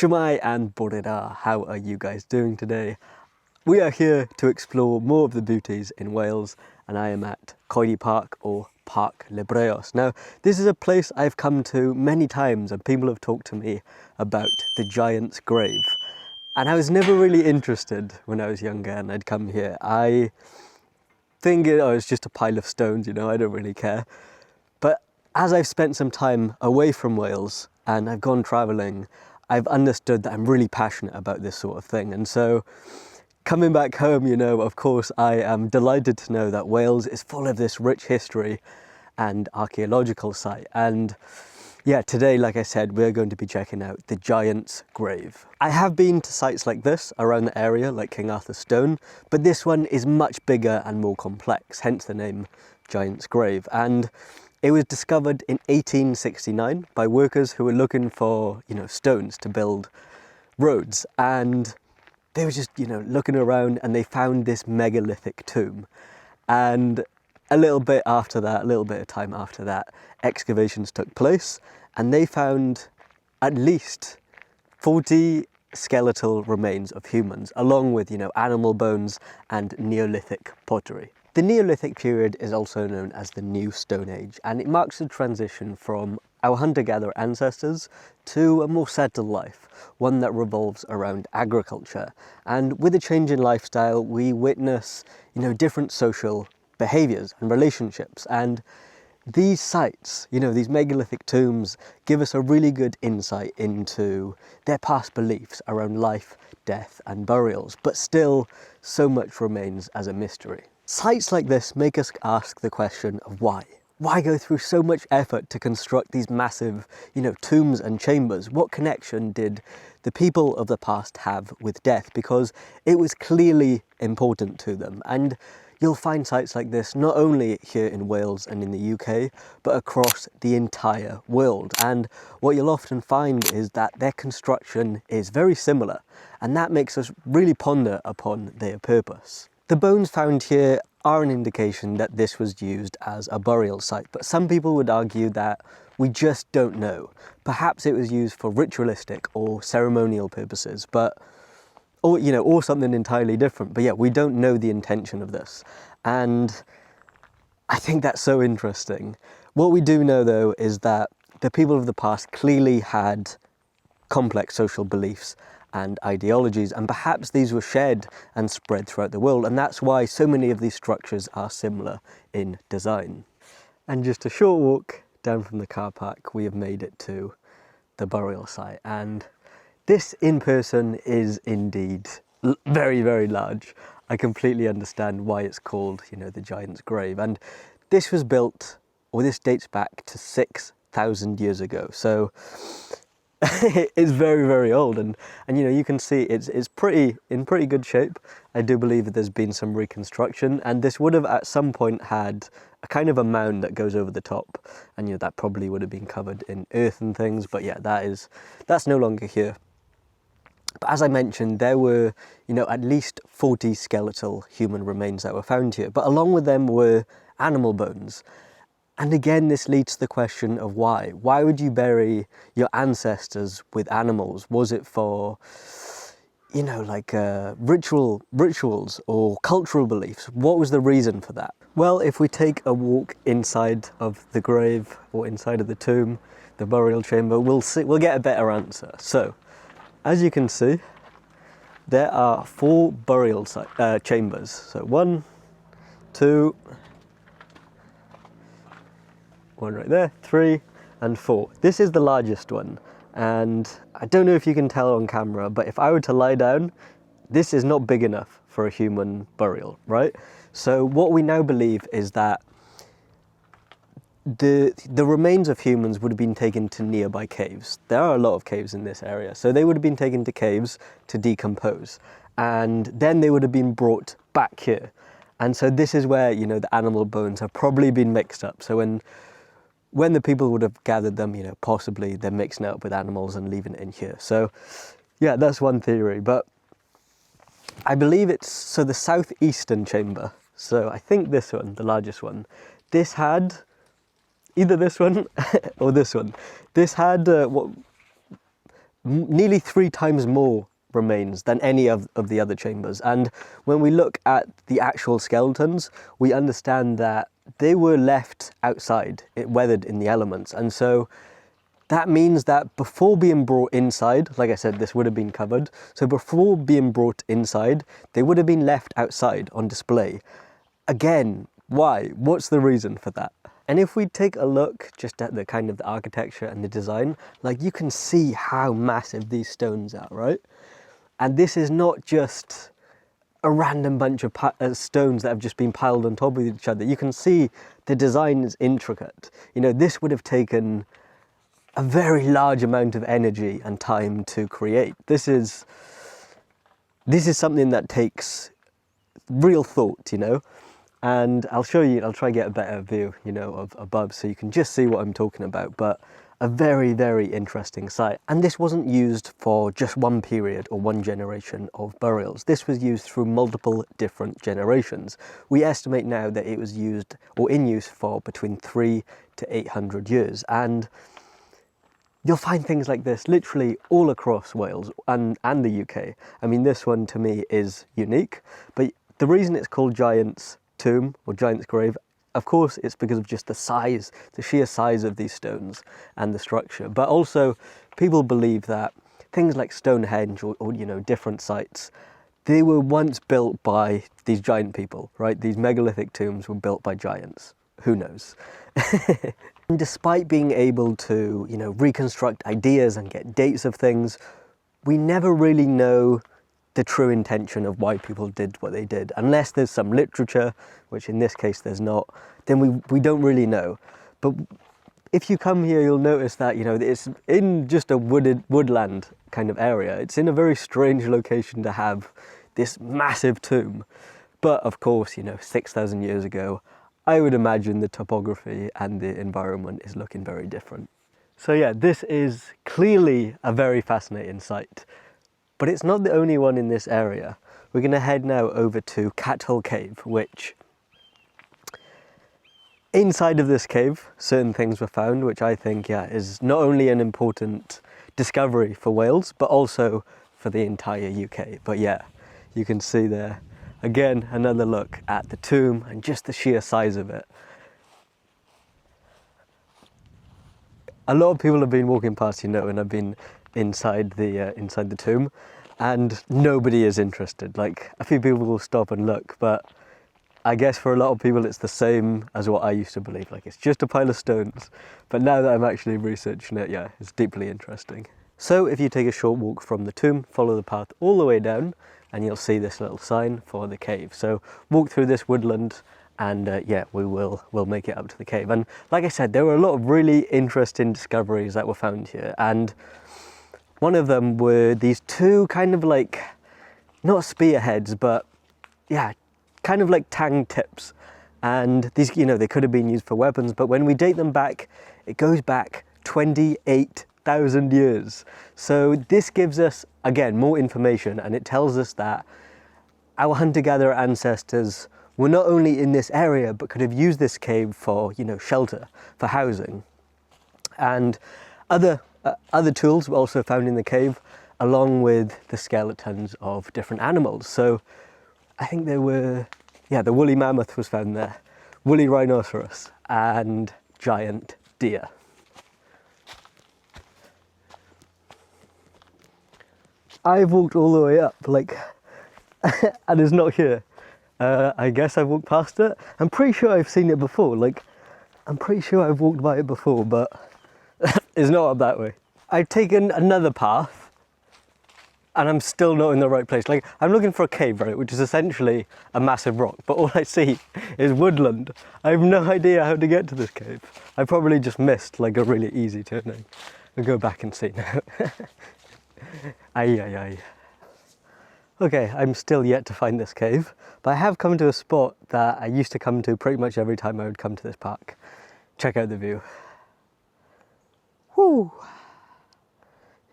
Shwmae and Borera, how are you guys doing today? We are here to explore more of the beauties in Wales, and I am at Coedi Park, or Parc le Breos. Now, this is a place I've come to many times, and people have talked to me about the giant's grave. And I was never really interested when I was younger and I'd come here. I think it's just a pile of stones, you know, I don't really care. But as I've spent some time away from Wales and I've gone travelling, I've understood that I'm really passionate about this sort of thing. And so coming back home, you know, of course, I am delighted to know that Wales is full of this rich history and archaeological site. And yeah, today, like I said, we're going to be checking out the giant's grave. I have been to sites like this around the area, like King Arthur's Stone, but this one is much bigger and more complex, hence the name Giant's Grave. And it was discovered in 1869 by workers who were looking for, you know, stones to build roads. And they were just, you know, looking around and they found this megalithic tomb. And a little bit of time after that, excavations took place and they found at least 40 skeletal remains of humans, along with, you know, animal bones and Neolithic pottery. The Neolithic period is also known as the New Stone Age, and it marks the transition from our hunter-gatherer ancestors to a more settled life, one that revolves around agriculture. And with a change in lifestyle, we witness, you know, different social behaviors and relationships. And these sites, you know, these megalithic tombs, give us a really good insight into their past beliefs around life, death and burials, but still so much remains as a mystery. Sites like this make us ask the question of why. Why go through so much effort to construct these massive, you know, tombs and chambers? What connection did the people of the past have with death? Because it was clearly important to them. And you'll find sites like this not only here in Wales and in the UK, but across the entire world. And what you'll often find is that their construction is very similar, and that makes us really ponder upon their purpose. The bones found here are an indication that this was used as a burial site, but some people would argue that we just don't know. Perhaps it was used for ritualistic or ceremonial purposes, or something entirely different. But yeah, we don't know the intention of this. And I think that's so interesting. What we do know, though, is that the people of the past clearly had complex social beliefs and ideologies, and perhaps these were shared and spread throughout the world, and that's why so many of these structures are similar in design. And just a short walk down from the car park, we have made it to the burial site, and this in person is indeed very, very large. I completely understand why it's called, you know, the Giant's Grave, and this was built, or this dates back to 6,000 years ago, so it's very, very old, and you know, you can see it's in pretty good shape. I do believe that there's been some reconstruction, and this would have at some point had a kind of a mound that goes over the top, and you know, that probably would have been covered in earth and things, but yeah, that's no longer here. But as I mentioned, there were, you know, at least 40 skeletal human remains that were found here, but along with them were animal bones. And again, this leads to the question of why. Why would you bury your ancestors with animals? Was it for, you know, like rituals or cultural beliefs? What was the reason for that? Well, if we take a walk inside of the grave or inside of the tomb, the burial chamber, we'll get a better answer. So, as you can see, there are 4 burial chambers. So 1, 2, one right there, 3 and 4. This is the largest one, and I don't know if you can tell on camera, but if I were to lie down, this is not big enough for a human burial, right? So what we now believe is that the remains of humans would have been taken to nearby caves. There are a lot of caves in this area, so they would have been taken to caves to decompose, and then they would have been brought back here. And so this is where, you know, the animal bones have probably been mixed up. So when the people would have gathered them, you know, possibly they're mixing it up with animals and leaving it in here. So yeah, that's one theory, but I believe it's the southeastern chamber. So I think this one, the largest one, this had either this one or this one. This had nearly 3 times more remains than any of the other chambers. And when we look at the actual skeletons, we understand that they were left outside, weathered in the elements. And so that means that before being brought inside, like I said, this would have been covered. So before being brought inside, they would have been left outside on display. Again, why? What's the reason for that? And if we take a look just at the kind of the architecture and the design, like you can see how massive these stones are, right? And this is not just a random bunch of stones that have just been piled on top of each other. You can see the design is intricate. You know, this would have taken a very large amount of energy and time to create. This is something that takes real thought, you know. And I'll show you, I'll try to get a better view, you know, of above so you can just see what I'm talking about. But a very, very interesting site. And this wasn't used for just one period or one generation of burials. This was used through multiple different generations. We estimate now that it was used or in use for between 300 to 800 years. And you'll find things like this literally all across Wales and the UK. I mean, this one to me is unique, but the reason it's called Giant's Tomb or Giant's Grave, of course, it's because of just the size, the sheer size of these stones and the structure. But also, people believe that things like Stonehenge or you know, different sites, they were once built by these giant people, right? These megalithic tombs were built by giants. Who knows? And despite being able to, you know, reconstruct ideas and get dates of things, we never really know the true intention of why people did what they did. Unless there's some literature, which in this case there's not, then we don't really know. But if you come here, you'll notice that, you know, it's in just a woodland kind of area. It's in a very strange location to have this massive tomb. But of course, you know, 6,000 years ago, I would imagine the topography and the environment is looking very different. So yeah, this is clearly a very fascinating site. But it's not the only one in this area. We're going to head now over to Cathole Cave, which inside of this cave, certain things were found, which I think, yeah, is not only an important discovery for Wales, but also for the entire UK. But yeah, you can see there, again, another look at the tomb and just the sheer size of it. A lot of people have been walking past, you know, and I've been inside the tomb, and nobody is interested. Like, a few people will stop and look, but I guess for a lot of people it's the same as what I used to believe. Like, it's just a pile of stones. But now that I'm actually researching it, yeah, it's deeply interesting. So if you take a short walk from the tomb, follow the path all the way down, and you'll see this little sign for the cave. So walk through this woodland, and yeah, we'll make it up to the cave. And like I said, there were a lot of really interesting discoveries that were found here, and one of them were these two kind of like, not spearheads, but yeah, kind of like tang tips. And these, you know, they could have been used for weapons, but when we date them back, it goes back 28,000 years. So this gives us, again, more information, and it tells us that our hunter-gatherer ancestors were not only in this area, but could have used this cave for, you know, shelter, for housing. And other tools were also found in the cave, along with the skeletons of different animals. So I think there were, yeah, the woolly mammoth was found there, woolly rhinoceros, and giant deer. I've walked all the way up, like, and it's not here. I guess I've walked past it. I'm pretty sure I've seen it before. Like, I'm pretty sure I've walked by it before, but it's not up that way. I've taken another path, and I'm still not in the right place. Like, I'm looking for a cave, right, which is essentially a massive rock, but all I see is woodland. I have no idea how to get to this cave. I probably just missed like a really easy turning. I'll go back and see now. Aye, aye, aye. Okay, I'm still yet to find this cave, but I have come to a spot that I used to come to pretty much every time I would come to this park. Check out the view. Woo!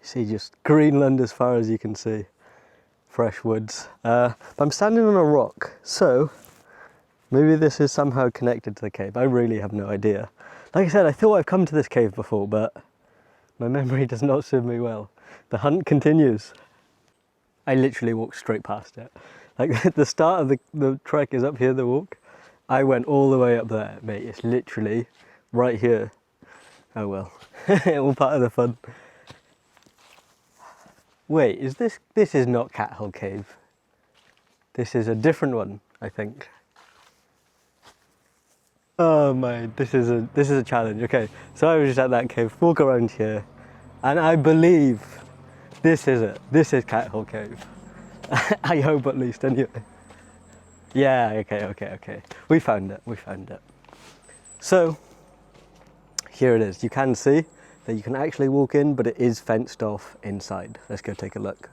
You see just Greenland as far as you can see. Fresh woods. But I'm standing on a rock, so maybe this is somehow connected to the cave. I really have no idea. Like I said, I thought I've come to this cave before, but my memory does not serve me well. The hunt continues. I literally walked straight past it. Like the start of the trek is up here, the walk. I went all the way up there, mate. It's literally right here. Oh well, all part of the fun. Wait, is this is not Cathole Cave. This is a different one, I think. Oh my, this is a challenge. Okay, so I was just at that cave, walk around here, and I believe this is it. This is Cathole Cave. I hope at least, anyway. Yeah, okay. We found it. So, here it is. You can see that you can actually walk in, but it is fenced off inside. Let's go take a look.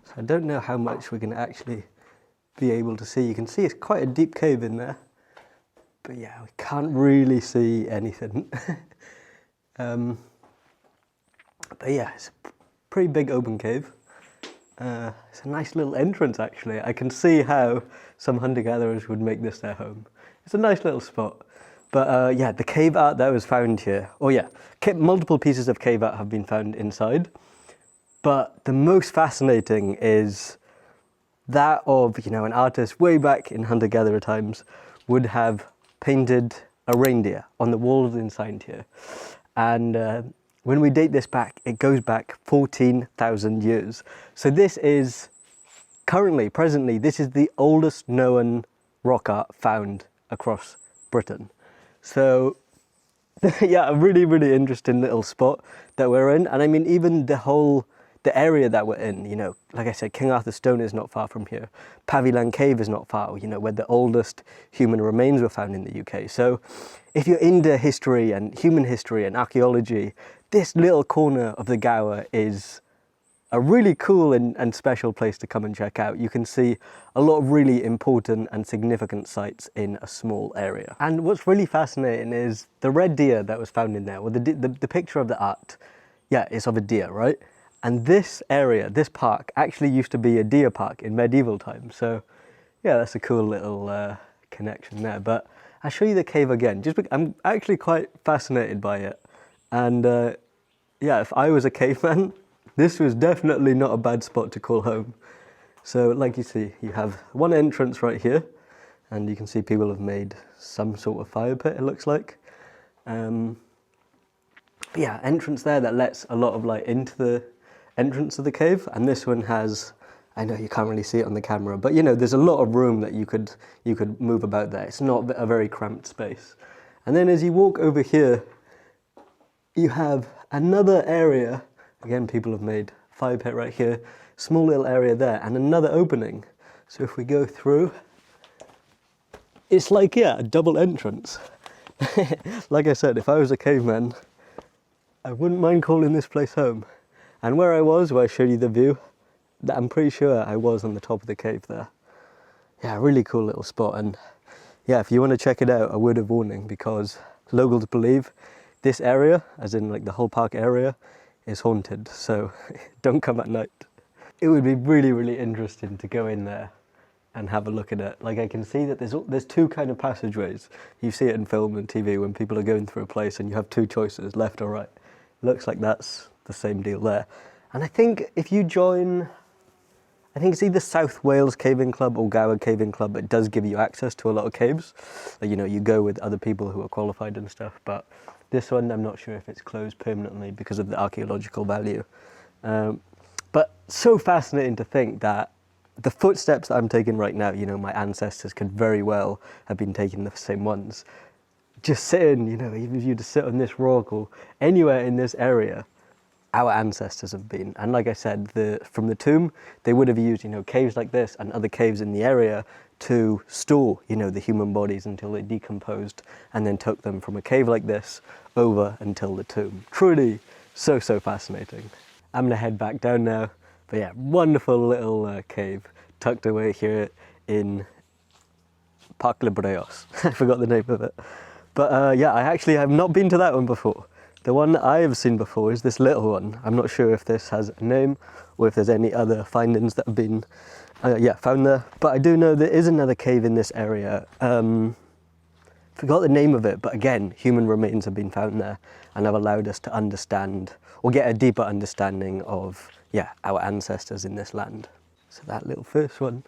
So I don't know how much we're going to actually be able to see. You can see it's quite a deep cave in there, but yeah, we can't really see anything. But yeah, it's a pretty big open cave. It's a nice little entrance actually. I can see how some hunter-gatherers would make this their home. It's a nice little spot. But yeah, the cave art that was found here, oh yeah, multiple pieces of cave art have been found inside. But the most fascinating is that of, you know, an artist way back in hunter-gatherer times would have painted a reindeer on the walls inside here. And when we date this back, it goes back 14,000 years. So this is presently, this is the oldest known rock art found across Britain. So yeah, a really, really interesting little spot that we're in. And I mean, even the area that we're in, you know, like I said, King Arthur's Stone is not far from here. Paviland Cave is not far, you know, where the oldest human remains were found in the UK. So if you're into history and human history and archaeology, this little corner of the Gower is a really cool and special place to come and check out. You can see a lot of really important and significant sites in a small area. And what's really fascinating is the red deer that was found in there, well, the picture of the art, yeah, it's of a deer, right? And this area, this park, actually used to be a deer park in medieval times. So yeah, that's a cool little connection there. But I'll show you the cave again. I'm actually quite fascinated by it. And yeah, if I was a caveman, this was definitely not a bad spot to call home. So like you see, you have one entrance right here, and you can see people have made some sort of fire pit, it looks like. Yeah, entrance there that lets a lot of light into the entrance of the cave, and this one has, I know you can't really see it on the camera, but you know, there's a lot of room that you could move about there. It's not a very cramped space. And then as you walk over here, you have another area. Again, people have made fire pit right here, small little area there, and another opening. So if we go through, it's like, yeah, a double entrance. Like I said, if I was a caveman, I wouldn't mind calling this place home. And where I showed you the view, I'm pretty sure I was on the top of the cave there. Yeah, really cool little spot. And yeah, if you want to check it out, a word of warning, because locals believe this area, as in like the whole park area, is haunted. So don't come at night. It would be really, really interesting to go in there and have a look at it. Like I can see that there's two kind of passageways. You see it in film and TV when people are going through a place and you have two choices, left or right. Looks like that's the same deal there. And I think if you join, I think it's either South Wales Caving Club or Gower Caving Club, it does give you access to a lot of caves. Like, you know, you go with other people who are qualified and stuff, but this one, I'm not sure if it's closed permanently because of the archaeological value. But so fascinating to think that the footsteps that I'm taking right now, you know, my ancestors could very well have been taking the same ones. Just sitting, you know, even if you just sit on this rock or anywhere in this area, our ancestors have been. And like I said, from the tomb, they would have used, you know, caves like this and other caves in the area to store, you know, the human bodies until they decomposed, and then took them from a cave like this over until the tomb. Truly so fascinating. I'm gonna head back down now, but yeah, wonderful little cave tucked away here in Parc le Breos. I forgot the name of it. But yeah, I actually have not been to that one before. The one that I have seen before is this little one. I'm not sure if this has a name or if there's any other findings that have been found there. But I do know there is another cave in this area. Forgot the name of it, but again, human remains have been found there. and have allowed us to understand or get a deeper understanding of, yeah, our ancestors in this land. So that little first one,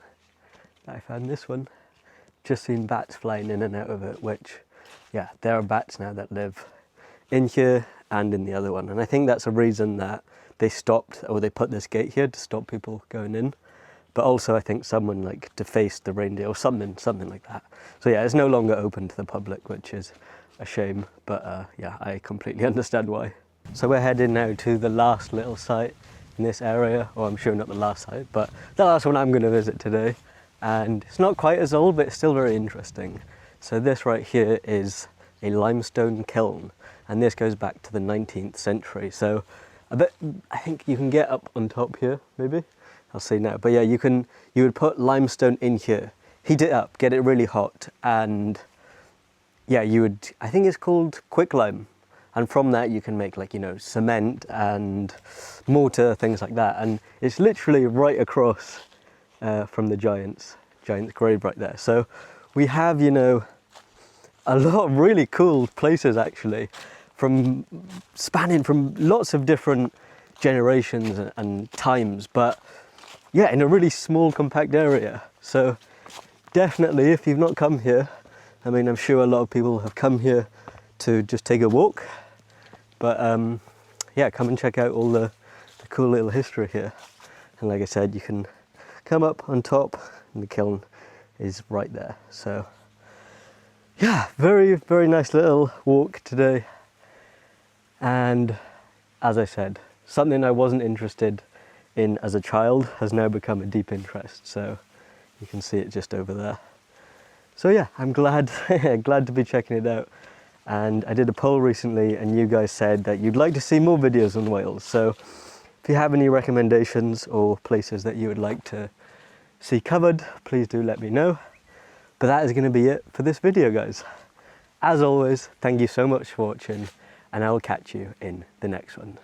I found this one, just seen bats flying in and out of it, which, yeah, there are bats now that live in here and in the other one. And I think that's a reason that they stopped, or they put this gate here to stop people going in. But also I think someone like defaced the reindeer or something like that. So yeah, it's no longer open to the public, which is a shame. But yeah, I completely understand why. So we're heading now to the last little site in this area, or I'm sure not the last site, but the last one I'm going to visit today. And it's not quite as old, but it's still very interesting. So this right here is a limestone kiln, and this goes back to the 19th century. So I think you can get up on top here, maybe. I'll see now. But yeah, you would put limestone in here, heat it up, get it really hot, and yeah, I think it's called quicklime. And from that you can make, like, you know, cement and mortar, things like that. And it's literally right across from the giant's grave right there. So we have, you know, a lot of really cool places actually, spanning from lots of different generations and times, but yeah, in a really small, compact area. So definitely, if you've not come here, I mean, I'm sure a lot of people have come here to just take a walk, but yeah, come and check out all the cool little history here. And like I said, you can come up on top, and the kiln is right there. So yeah, very, very nice little walk today. And as I said, something I wasn't interested in as a child has now become a deep interest. So you can see it just over there. So yeah, I'm glad to be checking it out. And I did a poll recently, and you guys said that you'd like to see more videos on Wales. So if you have any recommendations or places that you would like to see covered, please do let me know. But that is going to be it for this video, guys. As always, thank you so much for watching, and I will catch you in the next one.